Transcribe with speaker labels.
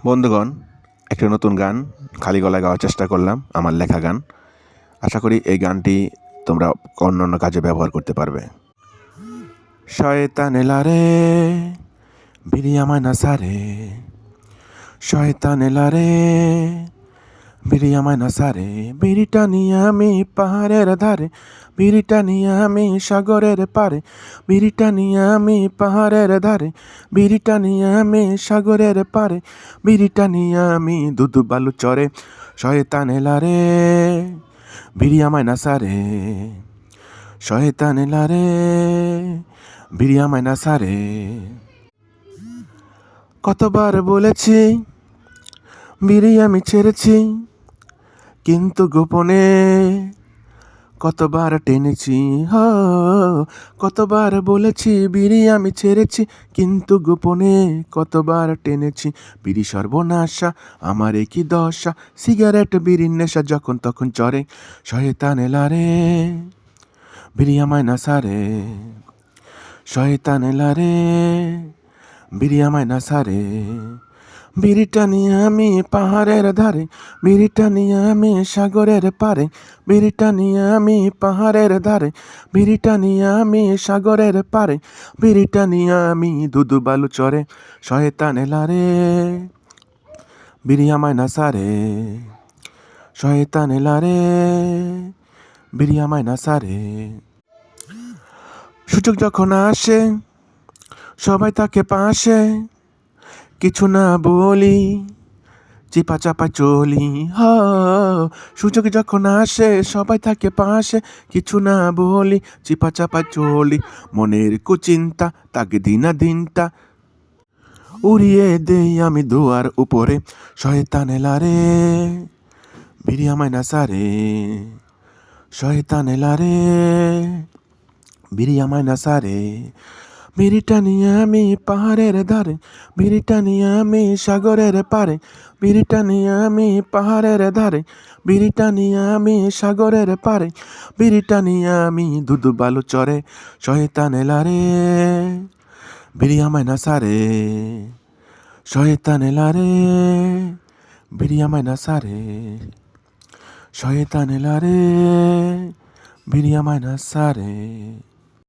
Speaker 1: বন্ধুগণ, একটা নতুন গান খালি গলায় গাওয়ার চেষ্টা করলাম, আমার লেখা গান। আশা করি এই গানটি তোমরা অন্যান্য কাজে ব্যবহার করতে পারবে। শয়তান এলা রে, বিড়ি আমায় না সারে। শয়তান এলা রে, বিড়ি আমায় না সারে। বিড়িটা নিয়ে আমি পাহাড়ের ধারে, বিড়িটা নিয়ে আমি সাগরের পারে। বিড়িটা নিয়ে আমি পাহাড়ের ধারে, বিড়িটা নিয়ে আমি সাগরের পারে। বিড়িটা নিয়ে আমি দুধু বালু চরে। শয়তান এলা রে, বিড়ি আমায় না সারে। শয়তান এলা রে, বিড়ি আমায় না সারে। কতবার বলেছি বিড়ি আমি ছেড়েছি, কিন্তু গোপনে কতবার টেনেছি। কতবার বলেছি বিড়ি আমি ছেড়েছি, কিন্তু গোপনে কতবার টেনেছি। বিড়ি সর্বনাশা, আমার কি দশা। সিগারেট বিড়ির নেশা যখন তখন চরে। শয়তান এলা রে, বিড়ি আমায় না সারে। শয়তান এলা রে, বিড়ি আমায় না সারে। বিড়িটা নিয়ে আমি পাহাড়ের ধারে, বিড়িটা নিয়ে আমি সাগরের পারে। বিড়িটা নিয়ে আমি পাহাড়ের ধারে, বিড়িটা নিয়ে আমি সাগরের পারে। বিড়িটা নিয়ে আমি দুধু বালু চরে। শয়তান এলা রে, বিড়ি আমায় না সারে। শয়তান এলা রে, বিড়ি আমায় না সারে। সুযোগ যখন আসে সবাই তাকে পাশে, কিছু না বলি চিপা চাপা চলি। সুযোগ যখন আসে সবাই থাকে পাশে, কিছু না বলি চিপা চাপা চলি। মনের কুচিন্তা তাকে দিনা দিনটা উড়িয়ে দেই আমি দুয়ার উপরে। শয়তান এলা রে, বিড়ি আমায় না সারে। শয়তান এলা রে, বিড়ি আমায় না সারে। বিড়িটা নিয়ে আমি পাহাড়ের ধারে, বিড়িটা নিয়ে আমি সাগরের পারে। বিড়িটা নিয়ে আমি পাহাড়ের ধারে, বিড়িটা নিয়ে আমি সাগরের পারে। বিড়িটা নিয়ে আমি দুধু বালু চরে। শয়তান এলা রে, বিড়ি আমায় না সারে। শয়তান এলা রে, বিড়ি আমায় না সারে। শয়তান এলা রে, বিড়ি আমায় না সারে।